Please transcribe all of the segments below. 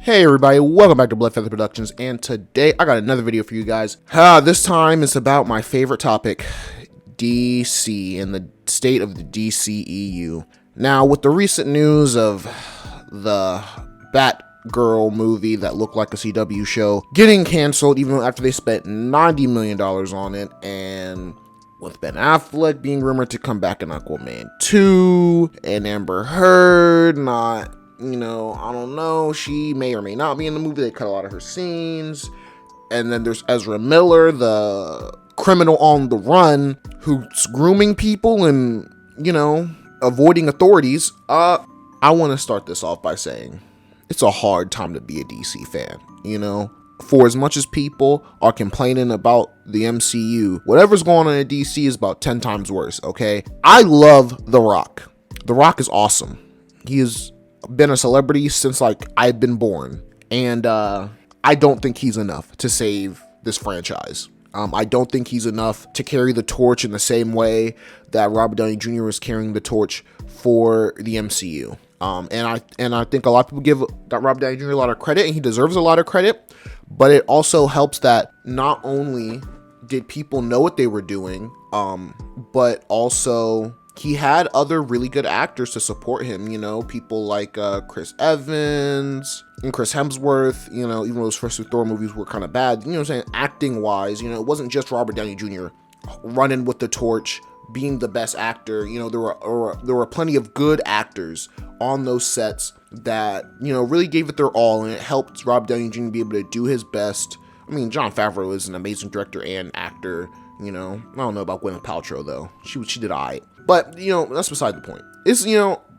Hey everybody, welcome back to Bloodfeather Productions, and today I got another video for you guys. This time it's about my favorite topic, DC and the state of the DCEU. Now, with the recent news of the Batgirl movie that looked like a CW show getting canceled even after they spent $90 million on it, and with Ben Affleck being rumored to come back in Aquaman 2, and Amber Heard not, I don't know, she may or may not be in the movie. They cut a lot of her scenes. And then there's Ezra Miller, the criminal on the run, who's grooming people and, avoiding authorities. I want to start this off by saying it's a hard time to be a DC fan, For as much as people are complaining about the MCU, whatever's going on in DC is about 10 times worse, okay? I love The Rock. The Rock is awesome. He has been a celebrity since I've been born, and I don't think he's enough to save this franchise. I don't think he's enough to carry the torch in the same way that Robert Downey Jr. is carrying the torch for the MCU. And I think a lot of people give Robert Downey Jr. a lot of credit, and he deserves a lot of credit, but it also helps that not only did people know what they were doing, but also he had other really good actors to support him, people like Chris Evans and Chris Hemsworth, even though those first two Thor movies were kind of bad, acting wise, it wasn't just Robert Downey Jr. running with the torch, being the best actor. There were plenty of good actors on those sets that, really gave it their all, and it helped Robert Downey Jr. be able to do his best. I mean, Jon Favreau is an amazing director and actor, I don't know about Gwyneth Paltrow though. She did alright. But, that's beside the point. It's,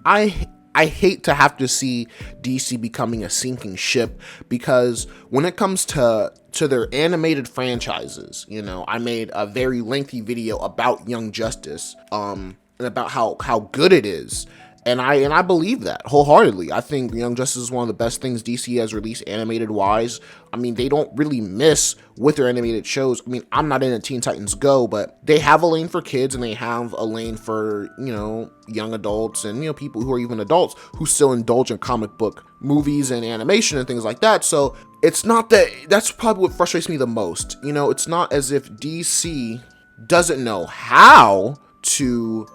I hate to have to see DC becoming a sinking ship, because when it comes to their animated franchises, I made a very lengthy video about Young Justice, and about how good it is. And I believe that wholeheartedly. I think Young Justice is one of the best things DC has released animated wise. I mean, they don't really miss with their animated shows. I mean, I'm not into Teen Titans Go, but they have a lane for kids, and they have a lane for, young adults and, people who are even adults who still indulge in comic book movies and animation and things like that. So it's not that's probably what frustrates me the most. It's not as if DC doesn't know how to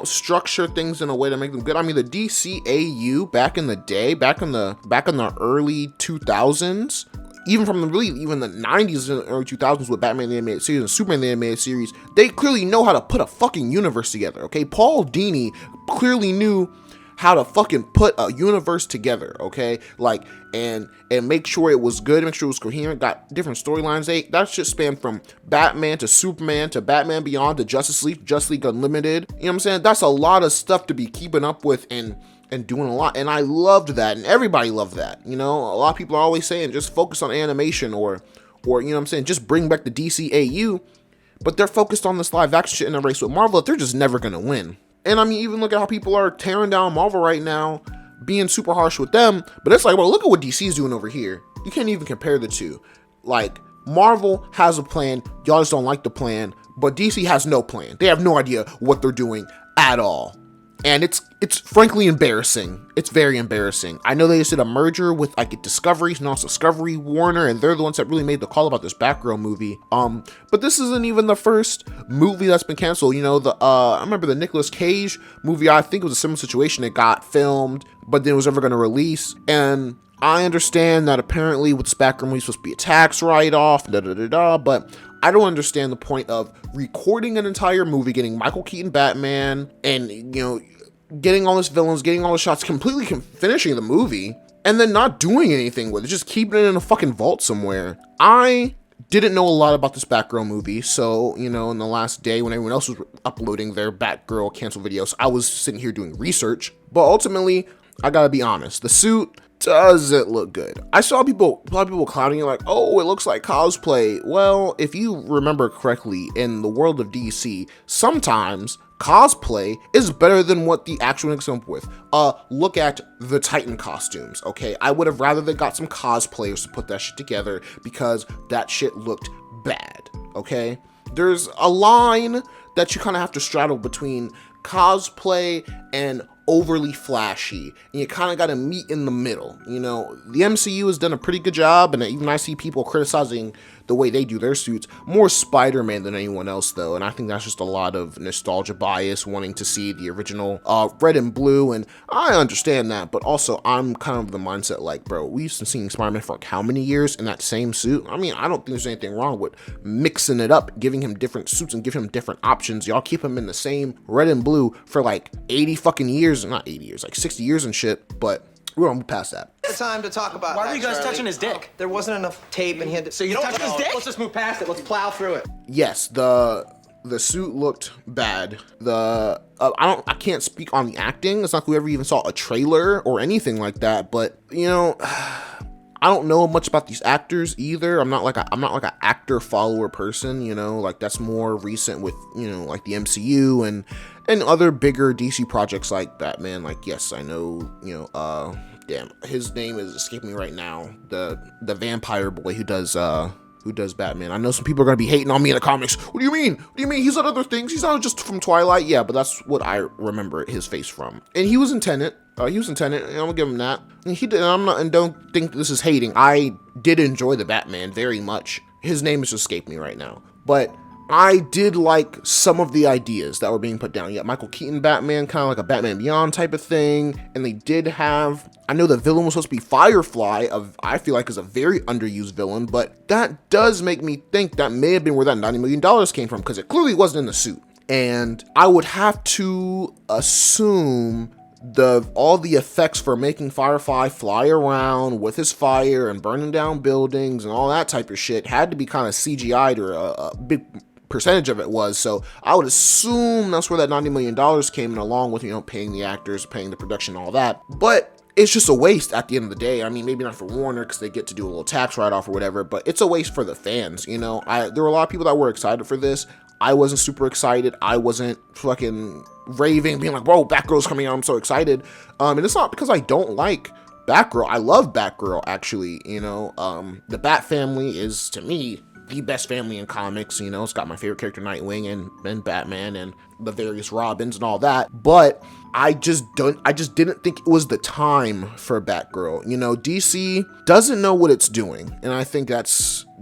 structure things in a way to make them good. I mean, the DCAU back in the day, back in the early 2000s, even from the 90s and early 2000s with Batman the Animated Series and Superman the Animated Series, they clearly know how to put a fucking universe together, okay? Paul Dini clearly knew how to fucking put a universe together, okay? And make sure it was good, make sure it was coherent, got different storylines. That shit spanned from Batman to Superman to Batman Beyond to Justice League Unlimited. You know what I'm saying? That's a lot of stuff to be keeping up with and doing a lot. And I loved that, and everybody loved that. A lot of people are always saying just focus on animation or just bring back the DCAU, but they're focused on this live action shit in a race with Marvel that they're just never gonna win. And I mean, even look at how people are tearing down Marvel right now, being super harsh with them. But it's well, look at what DC's doing over here. You can't even compare the two. Marvel has a plan, y'all just don't like the plan, but DC has no plan. They have no idea what they're doing at all. And it's frankly embarrassing. It's very embarrassing. I know they just did a merger with Discovery, now it's Discovery Warner, and they're the ones that really made the call about this Batgirl movie. But this isn't even the first movie that's been canceled. I remember the Nicolas Cage movie. I think it was a similar situation. It got filmed, but then it was never going to release. And I understand that apparently with this Batgirl movie, it's supposed to be a tax write-off, but I don't understand the point of recording an entire movie, getting Michael Keaton Batman, and, getting all these villains, getting all the shots, completely finishing the movie, and then not doing anything with it, just keeping it in a fucking vault somewhere. I didn't know a lot about this Batgirl movie, so, in the last day when everyone else was uploading their Batgirl cancel videos, I was sitting here doing research. But ultimately, I gotta be honest, the suit doesn't look good. I saw a lot of people clowning it oh, it looks like cosplay. Well, if you remember correctly, in the world of DC, sometimes cosplay is better than what the actual thing comes up with. Look at the Titan costumes, okay? I would have rather they got some cosplayers to put that shit together, because that shit looked bad, okay? There's a line that you kind of have to straddle between cosplay and overly flashy, and you kind of got to meet in the middle. You know, the MCU has done a pretty good job, and even I see people criticizing the way they do their suits. More Spider-Man than anyone else, though, and I think that's just a lot of nostalgia bias, wanting to see the original red and blue, and I understand that, but also I'm kind of the mindset like, bro, we've been seeing Spider-Man for like how many years in that same suit? I mean, I don't think there's anything wrong with mixing it up, giving him different suits and giving him different options. Y'all keep him in the same red and blue for like 80 fucking years, not 80 years, like 60 years and shit, but we're gonna move past that. It's time to talk about Why that, were you guys Charlie. touching his dick? There wasn't enough tape and he had to... So you don't touch touch his dick? Let's just move past it. Let's plow through it. Yes, the suit looked bad. I can't speak on the acting. It's not whoever even saw a trailer or anything like that, but you know, I don't know much about these actors either. I'm not like an actor follower person, you know, like that's more recent with, you know, like the MCU and other bigger DC projects like Batman. Like, yes, I know, you know, damn, his name is escaping me right now. The vampire boy who does Batman. I know some people are gonna be hating on me in the comics. What do you mean? What do you mean? He's done other things. He's not just from Twilight. Yeah, but that's what I remember his face from. And he was in Tenet. And I'm gonna give him that. And he did. And don't think this is hating. I did enjoy the Batman very much. His name has escaped me right now, but I did like some of the ideas that were being put down. Yeah, Michael Keaton Batman, kind of like a Batman Beyond type of thing. And they did have, I know the villain was supposed to be Firefly, I feel like is a very underused villain, but that does make me think that may have been where that $90 million came from, because it clearly wasn't in the suit. And I would have to assume all the effects for making Firefly fly around with his fire and burning down buildings and all that type of shit had to be kind of CGI'd, or a big percentage of it was. So I would assume that's where that $90 million came in, along with, you know, paying the actors, paying the production, all that. But it's just a waste at the end of the day. I mean, maybe not for Warner because they get to do a little tax write-off or whatever, but it's a waste for the fans, you know. There were a lot of people that were excited for this. I wasn't super excited. I wasn't fucking raving, being like, whoa, Batgirl's coming out, I'm so excited. And it's not because I don't like Batgirl. I love Batgirl, actually, you know. The Bat family is, to me, the best family in comics. You know, it's got my favorite character Nightwing and Batman and the various Robins and all that, but I just didn't think it was the time for Batgirl. You know, DC doesn't know what it's doing, and I think that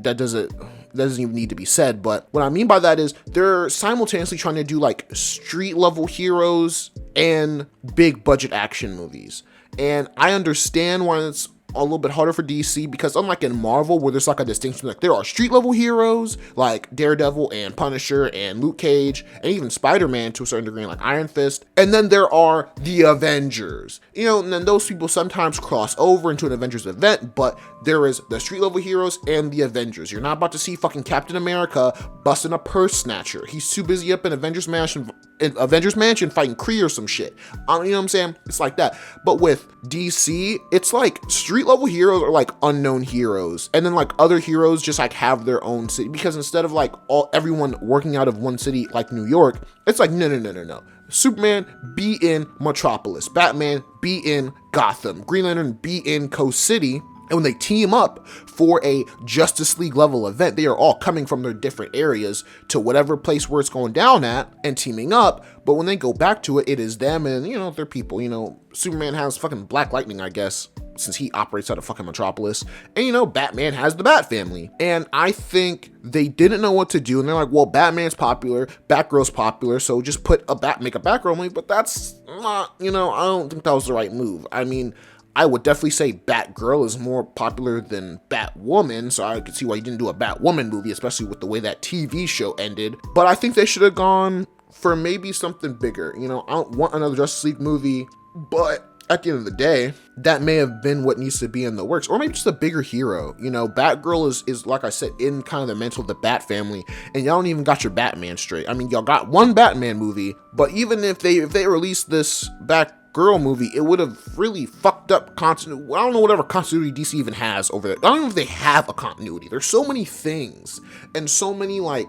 doesn't even need to be said. But what I mean by that is they're simultaneously trying to do like street level heroes and big budget action movies, and I understand why it's a little bit harder for DC, because unlike in Marvel, where there's like a distinction, like there are street level heroes like Daredevil and Punisher and Luke Cage and even Spider-Man to a certain degree, like Iron Fist, and then there are the Avengers, you know, and then those people sometimes cross over into an Avengers event, but there is the street level heroes and the Avengers. You're not about to see fucking Captain America busting a purse snatcher. He's too busy up in Avengers Mansion fighting Kree or some shit. You know what I'm saying? It's like that. But with DC, it's like street level heroes are like unknown heroes, and then like other heroes just like have their own city, because instead of like everyone working out of one city like New York, it's like no. Superman be in Metropolis, Batman be in Gotham, Green Lantern be in Coast City. And when they team up for a Justice League level event, they are all coming from their different areas to whatever place where it's going down at and teaming up. But when they go back to it, it is them and, you know, their people. You know, Superman has fucking Black Lightning, I guess, since he operates out of fucking Metropolis. And, you know, Batman has the Bat family. And I think they didn't know what to do. And they're like, well, Batman's popular, Batgirl's popular, so just make a Batgirl movie. But that's not, you know, I don't think that was the right move. I mean, I would definitely say Batgirl is more popular than Batwoman, so I could see why you didn't do a Batwoman movie, especially with the way that TV show ended. But I think they should have gone for maybe something bigger. You know, I don't want another Justice League movie, but at the end of the day, that may have been what needs to be in the works, or maybe just a bigger hero. You know, Batgirl is like I said, in kind of the mantle of the Bat family, and y'all don't even got your Batman straight. I mean, y'all got one Batman movie, but even if they released this Batgirl movie, it would have really fucked up continuity. I don't know whatever continuity DC even has over there. I don't know if they have a continuity. There's so many things and so many like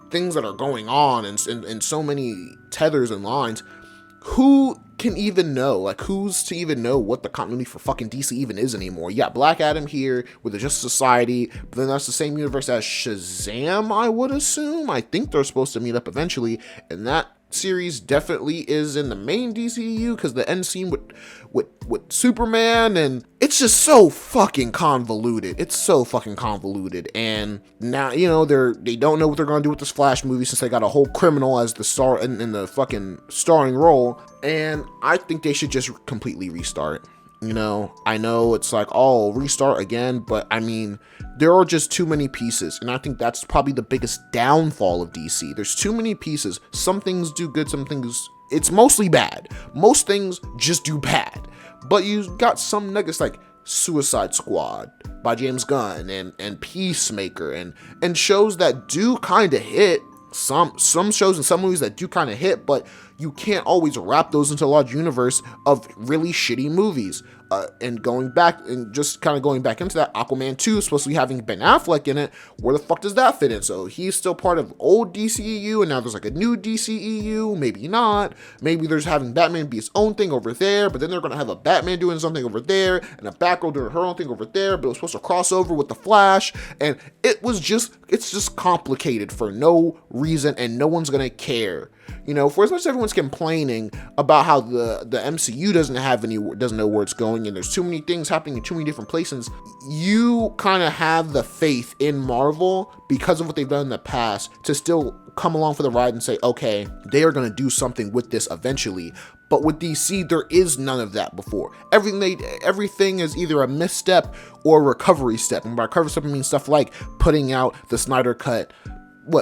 things that are going on and so many tethers and lines. Who can even know? Like, who's to even know what the continuity for fucking DC even is anymore? You got Black Adam here with the Justice Society, but then that's the same universe as Shazam, I would assume. I think they're supposed to meet up eventually, and that series definitely is in the main DCU, because the end scene with Superman, and it's just so fucking convoluted. It's so fucking convoluted. And now, you know, they don't know what they're gonna do with this Flash movie, since they got a whole criminal as the star in the fucking starring role. And I think they should just completely restart. You know, I know it's like, oh, restart again, but I mean, there are just too many pieces, and I think that's probably the biggest downfall of DC. There's too many pieces. Some things do good, some things, it's mostly bad. Most things just do bad, but you got some nuggets like Suicide Squad by James Gunn and Peacemaker and shows that do kind of hit. Some shows and some movies that do kind of hit, but you can't always wrap those into a large universe of really shitty movies. And going back into that, Aquaman 2 is supposed to be having Ben Affleck in it. Where the fuck does that fit in? So he's still part of old DCEU, and now there's like a new DCEU. Maybe not. Maybe there's having Batman be his own thing over there, but then they're gonna have a Batman doing something over there, and a Batgirl doing her own thing over there. But it was supposed to cross over with the Flash, and it's just complicated for no reason, and no one's gonna care. You know, for as much as everyone's complaining about how the MCU doesn't know where it's going, and there's too many things happening in too many different places, you kind of have the faith in Marvel, because of what they've done in the past, to still come along for the ride and say, okay, they are going to do something with this eventually. But with DC, there is none of that before. Everything is either a misstep or a recovery step. And by recovery step, I mean stuff like putting out the Snyder Cut,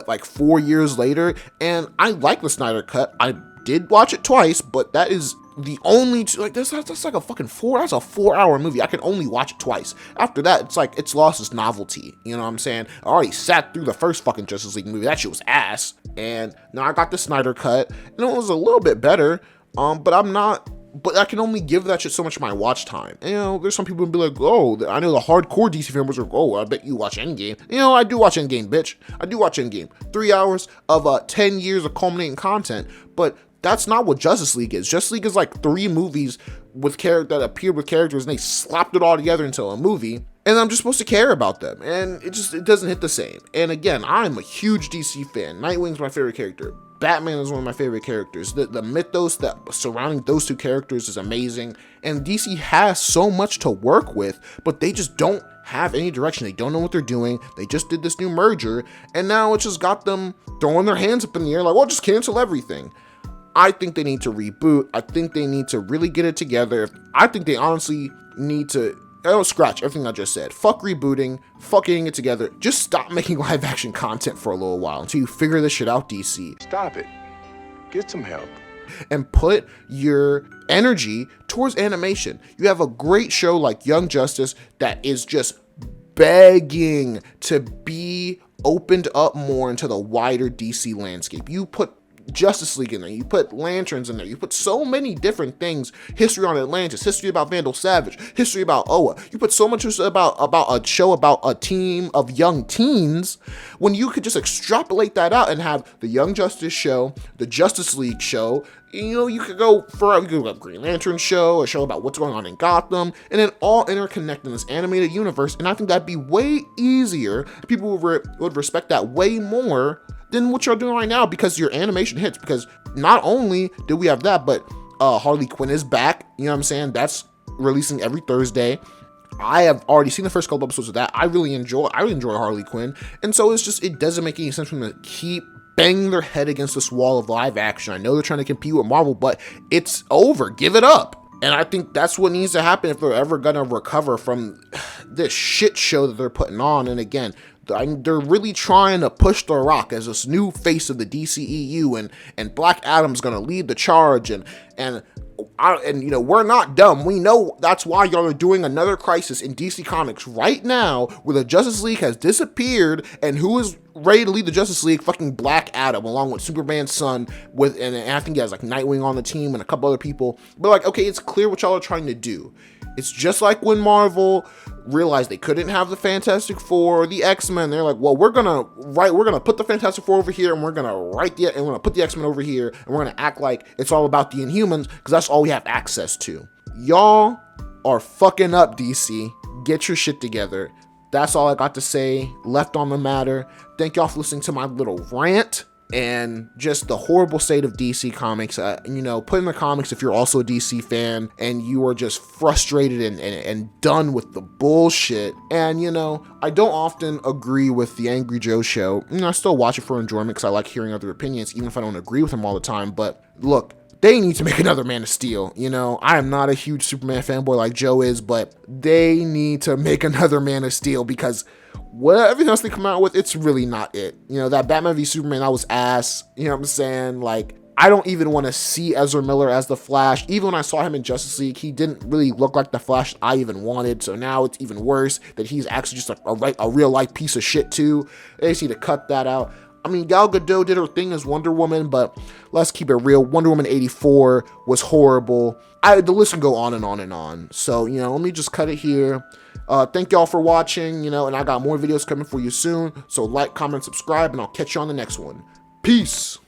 like 4 years later. And I like the Snyder Cut. I did watch it twice, but that is the only that's like a fucking that's a 4-hour movie. I can only watch it twice. After that, it's like it's lost its novelty. You know what I'm saying? I already sat through the first fucking Justice League movie. That shit was ass. And now I got the Snyder Cut, and it was a little bit better. But I can only give that shit so much of my watch time. You know, there's some people who be like, oh, I know the hardcore DC fans are, oh, I bet you watch Endgame. You know, I do watch Endgame, bitch. I do watch Endgame. 3 hours of 10 years of culminating content. But that's not what Justice League is. Justice League is like 3 movies that appeared with characters, and they slapped it all together into a movie. And I'm just supposed to care about them. And it doesn't hit the same. And again, I'm a huge DC fan. Nightwing's my favorite character. Batman is one of my favorite characters. The mythos that surrounding those two characters is amazing. And DC has so much to work with, but they just don't have any direction. They don't know what they're doing. They just did this new merger, and now it's just got them throwing their hands up in the air like, well, just cancel everything. I think they need to reboot. I think they need to really get it together. I think they honestly need to scratch everything I just said. Fuck rebooting. Fuck getting it together. Just stop making live action content for a little while until you figure this shit out, DC. Stop it. Get some help. And put your energy towards animation. You have a great show like Young Justice that is just begging to be opened up more into the wider DC landscape. You put Justice League in there, you put Lanterns in there, you put so many different things, history on Atlantis, history about Vandal Savage, history about Oa, you put so much about a show about a team of young teens, when you could just extrapolate that out and have the Young Justice show, the Justice League show. You know, you could go a Green Lantern show, a show about what's going on in Gotham, and then all interconnect in this animated universe. And I think that'd be way easier. People would respect that way more than what you're doing right now, because your animation hits. Because not only do we have that, but Harley Quinn is back. You know what I'm saying? That's releasing every Thursday. I have already seen the first couple episodes of that. I really enjoy Harley Quinn. And so it doesn't make any sense for them to keep banging their head against this wall of live action. I know they're trying to compete with Marvel, but it's over. Give it up. And I think that's what needs to happen if they're ever going to recover from this shit show that they're putting on. And again, they're really trying to push The Rock as this new face of the DCEU, and Black Adam's going to lead the charge. And you know, we're not dumb. We know that's why y'all are doing another Crisis in DC Comics right now, where the Justice League has disappeared, and who is ready to lead the Justice League? Fucking Black Adam, along with Superman's son, and I think he has like Nightwing on the team and a couple other people. But like, okay, it's clear what y'all are trying to do. It's just like when Marvel realized they couldn't have the Fantastic Four or the X-Men. They're like, well, we're gonna put the Fantastic Four over here, and we're gonna put the X-Men over here, and we're gonna act like it's all about the Inhumans, because that's all we have access to. Y'all are fucking up, DC. Get your shit together. That's all I got to say left on the matter. Thank y'all for listening to my little rant. and just the horrible state of DC Comics. You know, put in the comics if you're also a DC fan and you are just frustrated and done with the bullshit. And, you know, I don't often agree with the Angry Joe show. You know, I still watch it for enjoyment because I like hearing other opinions, even if I don't agree with them all the time. But look, they need to make another Man of Steel. You know, I am not a huge Superman fanboy like Joe is, but they need to make another Man of Steel because everything else they come out with, it's really not it. You know, that Batman v Superman, that was ass. You know what I'm saying? Like, I don't even want to see Ezra Miller as the Flash. Even when I saw him in Justice League, he didn't really look like the Flash I even wanted. So now it's even worse that he's actually just a real life piece of shit too. They just need to cut that out. I mean, Gal Gadot did her thing as Wonder Woman, but let's keep it real. Wonder Woman 84 was horrible. The list can go on and on and on. So, you know, let me just cut it here. Thank y'all for watching, you know, and I got more videos coming for you soon. So like, comment, subscribe, and I'll catch you on the next one. Peace.